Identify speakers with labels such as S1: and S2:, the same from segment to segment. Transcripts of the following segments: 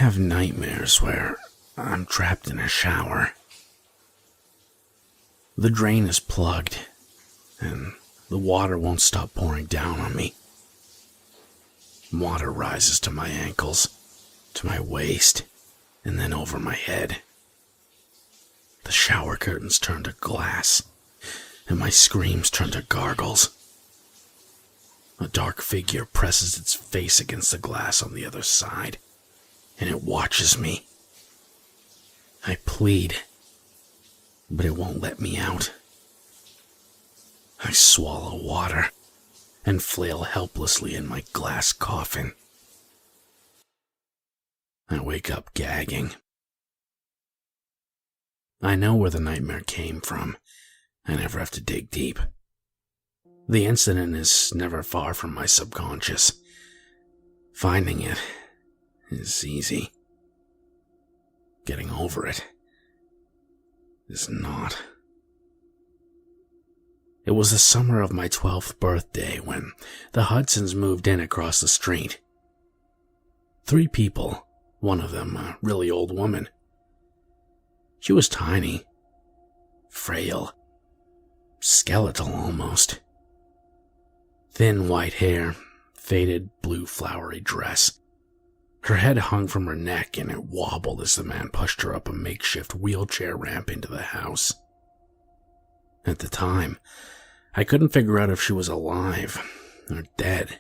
S1: have nightmares where I'm trapped in a shower. The drain is plugged, and the water won't stop pouring down on me. Water rises to my ankles, to my waist, and then over my head. The shower curtains turn to glass, and my screams turn to gargles. A dark figure presses its face against the glass on the other side, and it watches me. I plead, but it won't let me out. I swallow water and flail helplessly in my glass coffin. I wake up gagging. I know where the nightmare came from. I never have to dig deep. The incident is never far from my subconscious. Finding it is easy. Getting over it is not. It was the summer of my 12th birthday when the Hudsons moved in across the street. 3 people, one of them a really old woman. She was tiny, frail, skeletal almost. Thin white hair, faded blue flowery dress. Her head hung from her neck and it wobbled as the man pushed her up a makeshift wheelchair ramp into the house. At the time, I couldn't figure out if she was alive or dead.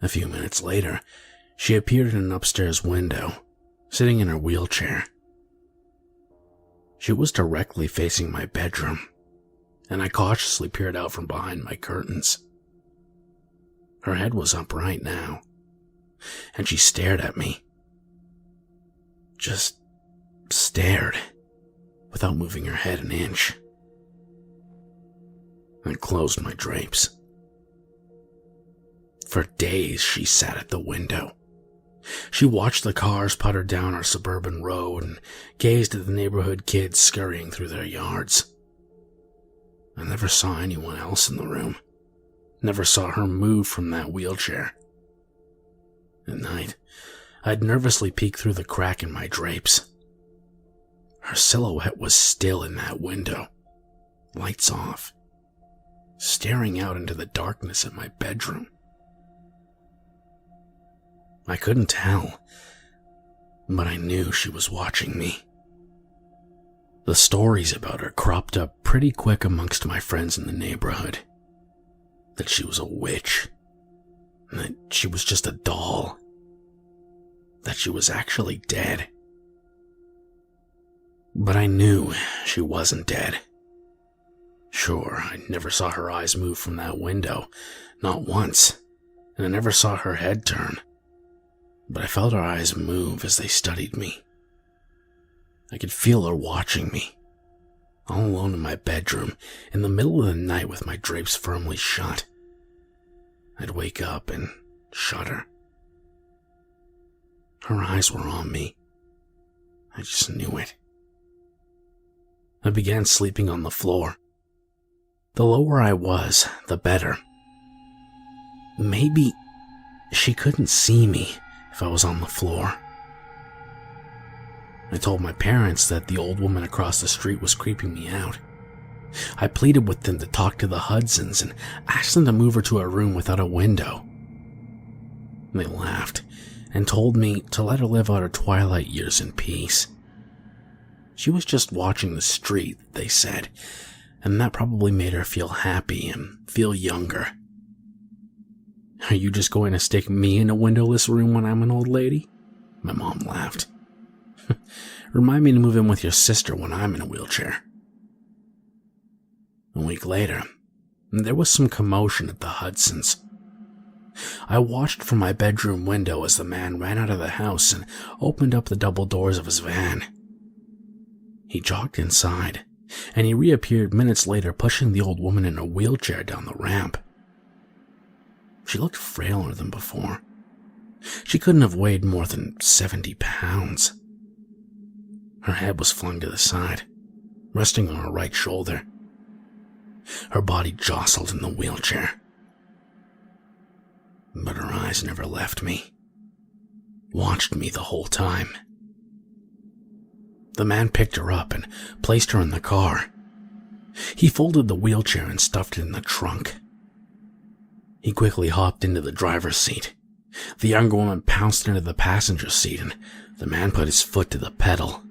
S1: A few minutes later, she appeared in an upstairs window, sitting in her wheelchair. She was directly facing my bedroom, and I cautiously peered out from behind my curtains. Her head was upright now, and she stared at me. Just stared, without moving her head an inch. I closed my drapes. For days, she sat at the window. She watched the cars putter down our suburban road and gazed at the neighborhood kids scurrying through their yards. I never saw anyone else in the room. Never saw her move from that wheelchair. At night, I'd nervously peek through the crack in my drapes. Her silhouette was still in that window, lights off, staring out into the darkness of my bedroom. I couldn't tell, but I knew she was watching me. The stories about her cropped up pretty quick amongst my friends in the neighborhood. That she was a witch. That she was just a doll. That she was actually dead. But I knew she wasn't dead. Sure, I never saw her eyes move from that window, not once, and I never saw her head turn. But I felt her eyes move as they studied me. I could feel her watching me, all alone in my bedroom, in the middle of the night with my drapes firmly shut. I'd wake up and shudder. Her eyes were on me. I just knew it. I began sleeping on the floor. The lower I was, the better. Maybe she couldn't see me if I was on the floor. I told my parents that the old woman across the street was creeping me out. I pleaded with them to talk to the Hudsons and asked them to move her to a room without a window. They laughed and told me to let her live out her twilight years in peace. She was just watching the street, they said, and that probably made her feel happy and feel younger. Are you just going to stick me in a windowless room when I'm an old lady? My mom laughed. Remind me to move in with your sister when I'm in a wheelchair. A week later, there was some commotion at the Hudsons. I watched from my bedroom window as the man ran out of the house and opened up the double doors of his van. He jogged inside, and he reappeared minutes later pushing the old woman in a wheelchair down the ramp. She looked frailer than before. She couldn't have weighed more than 70 pounds. Her head was flung to the side, resting on her right shoulder. Her body jostled in the wheelchair. But her eyes never left me. watched me the whole time. The man picked her up and placed her in the car. He folded the wheelchair and stuffed it in the trunk. He quickly hopped into the driver's seat. The younger woman pounced into the passenger seat, and the man put his foot to the pedal.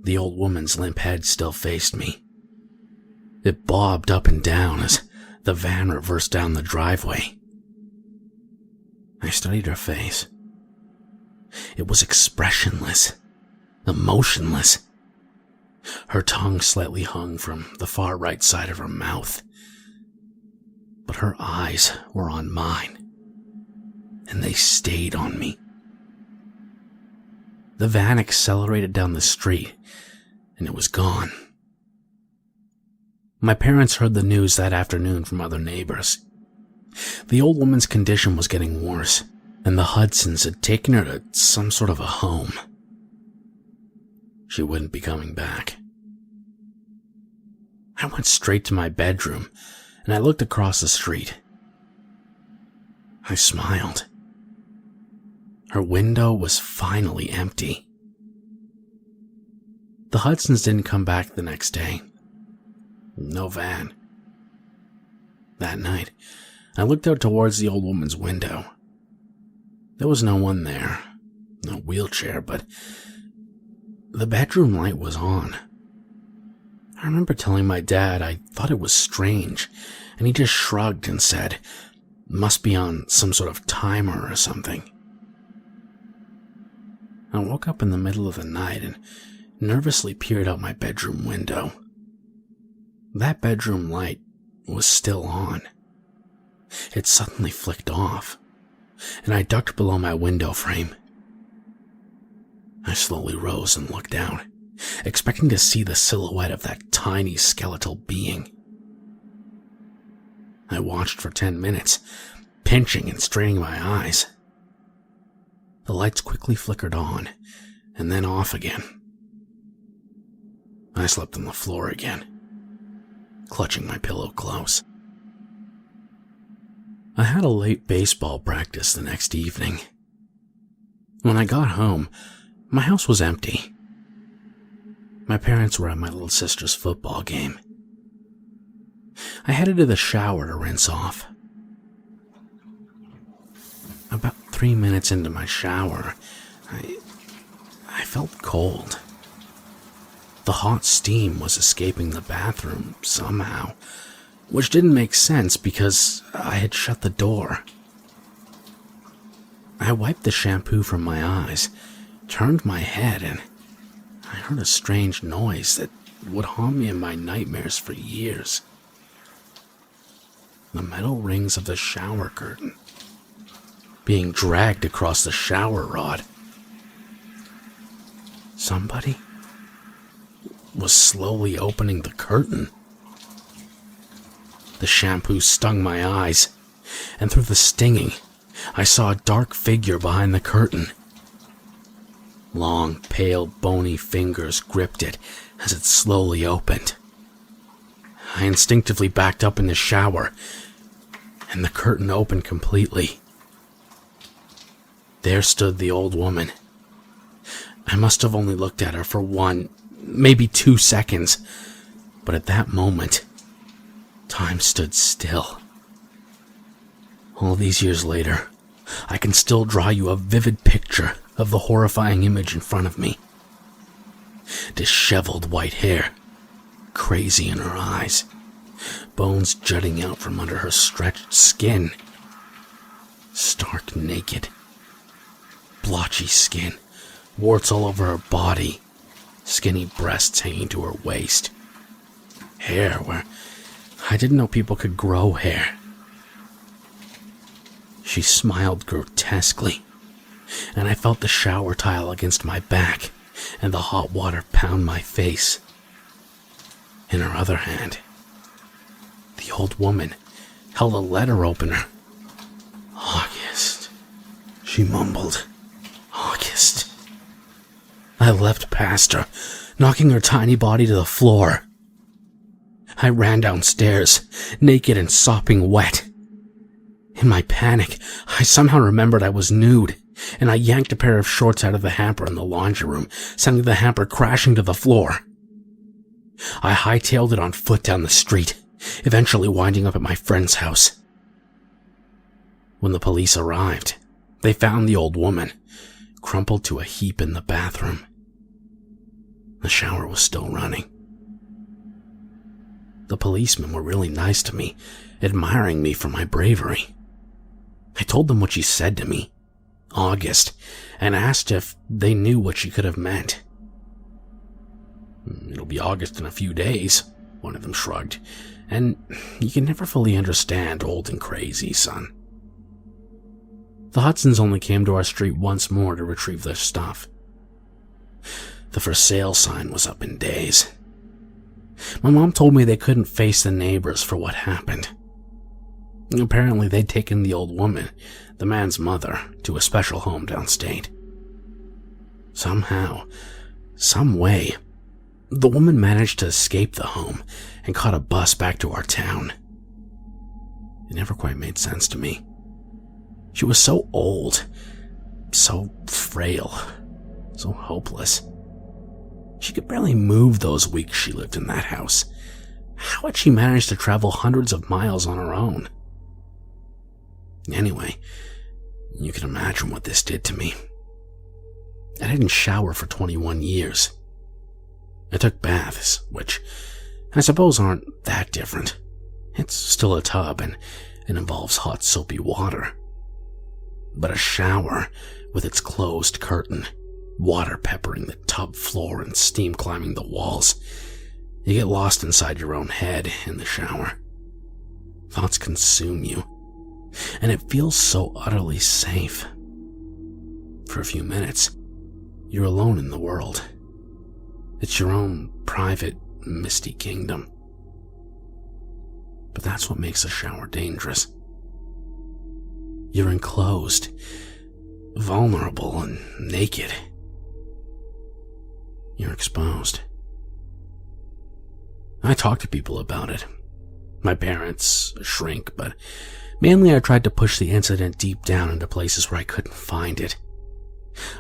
S1: The old woman's limp head still faced me. It bobbed up and down as the van reversed down the driveway. I studied her face. It was expressionless, emotionless. Her tongue slightly hung from the far right side of her mouth. But her eyes were on mine, and they stayed on me. The van accelerated down the street, and it was gone. My parents heard the news that afternoon from other neighbors. The old woman's condition was getting worse, and the Hudsons had taken her to some sort of a home. She wouldn't be coming back. I went straight to my bedroom, and I looked across the street. I smiled. Her window was finally empty. The Hudsons didn't come back the next day. No van. That night, I looked out towards the old woman's window. There was no one there, no wheelchair, but the bedroom light was on. I remember telling my dad I thought it was strange, and he just shrugged and said, "Must be on some sort of timer or something." I woke up in the middle of the night and nervously peered out my bedroom window. That bedroom light was still on. It suddenly flicked off, and I ducked below my window frame. I slowly rose and looked out, expecting to see the silhouette of that tiny skeletal being. I watched for 10 minutes, pinching and straining my eyes. The lights quickly flickered on, and then off again. I slept on the floor again, clutching my pillow close. I had a late baseball practice the next evening. When I got home, my house was empty. My parents were at my little sister's football game. I headed to the shower to rinse off. About 3 minutes into my shower, I felt cold. The hot steam was escaping the bathroom somehow, which didn't make sense because I had shut the door. I wiped the shampoo from my eyes, turned my head, and I heard a strange noise that would haunt me in my nightmares for years. The metal rings of the shower curtain being dragged across the shower rod. Somebody was slowly opening the curtain. The shampoo stung my eyes, and through the stinging, I saw a dark figure behind the curtain. Long, pale, bony fingers gripped it as it slowly opened. I instinctively backed up in the shower, and the curtain opened completely. There stood the old woman. I must have only looked at her for 1, maybe 2 seconds, but at that moment, time stood still. All these years later, I can still draw you a vivid picture of the horrifying image in front of me. Disheveled white hair, crazy in her eyes, bones jutting out from under her stretched skin. Stark naked, blotchy skin, warts all over her body, skinny breasts hanging to her waist. Hair where I didn't know people could grow hair. She smiled grotesquely, and I felt the shower tile against my back and the hot water pound my face. In her other hand, the old woman held a letter opener. "August," she mumbled. "August." I leapt past her, knocking her tiny body to the floor. I ran downstairs, naked and sopping wet. In my panic, I somehow remembered I was nude, and I yanked a pair of shorts out of the hamper in the laundry room, sending the hamper crashing to the floor. I hightailed it on foot down the street, eventually winding up at my friend's house. When the police arrived, they found the old woman, crumpled to a heap in the bathroom. The shower was still running. The policemen were really nice to me, admiring me for my bravery. I told them what she said to me, August, and asked if they knew what she could have meant. "It'll be August in a few days," one of them shrugged, "and you can never fully understand old and crazy, son." The Hudsons only came to our street once more to retrieve their stuff. The for sale sign was up in days. My mom told me they couldn't face the neighbors for what happened. Apparently they'd taken the old woman, the man's mother, to a special home downstate. Somehow, some way, the woman managed to escape the home and caught a bus back to our town. It never quite made sense to me. She was so old, so frail, so hopeless. She could barely move those weeks she lived in that house. How had she managed to travel hundreds of miles on her own? Anyway, you can imagine what this did to me. I didn't shower for 21 years. I took baths, which I suppose aren't that different. It's still a tub and it involves hot soapy water. But a shower with its closed curtain, water peppering the tub floor and steam climbing the walls. You get lost inside your own head in the shower. Thoughts consume you, and it feels so utterly safe. For a few minutes, you're alone in the world. It's your own private, misty kingdom. But that's what makes a shower dangerous. You're enclosed, vulnerable, and naked. You're exposed. I talked to people about it. My parents, a shrink, but mainly I tried to push the incident deep down into places where I couldn't find it.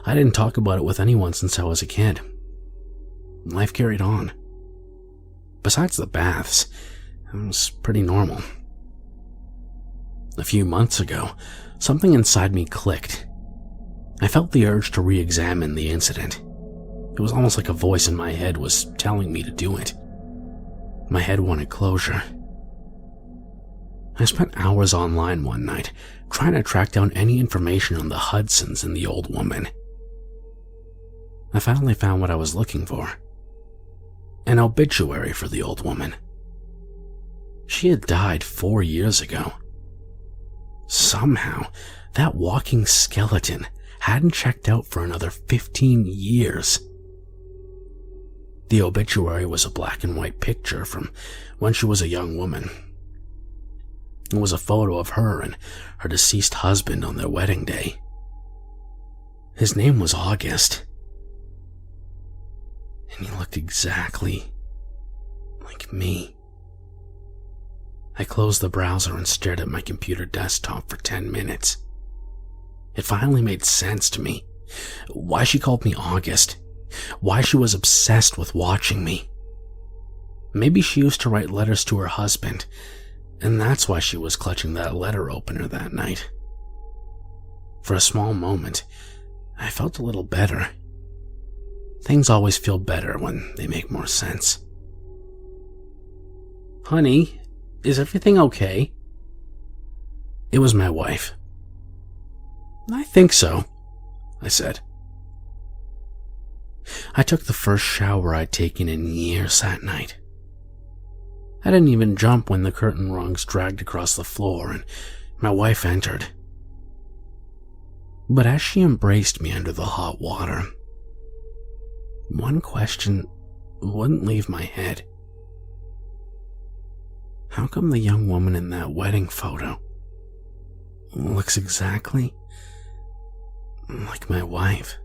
S1: I didn't talk about it with anyone since I was a kid. Life carried on. Besides the baths, it was pretty normal. A few months ago, something inside me clicked. I felt the urge to re-examine the incident. It was almost like a voice in my head was telling me to do it. My head wanted closure. I spent hours online one night trying to track down any information on the Hudsons and the old woman. I finally found what I was looking for. An obituary for the old woman. She had died 4 years ago. Somehow, that walking skeleton hadn't checked out for another 15 years. The obituary was a black and white picture from when she was a young woman. It was a photo of her and her deceased husband on their wedding day. His name was August. And he looked exactly like me. I closed the browser and stared at my computer desktop for 10 minutes. It finally made sense to me. Why she called me August. Why she was obsessed with watching me. Maybe she used to write letters to her husband, and that's why she was clutching that letter opener that night. For a small moment, I felt a little better. Things always feel better when they make more sense. "Honey, is everything okay?" It was my wife. "I think so," I said. I took the first shower I'd taken in years that night. I didn't even jump when the curtain rungs dragged across the floor and my wife entered. But as she embraced me under the hot water, one question wouldn't leave my head. How come the young woman in that wedding photo looks exactly like my wife?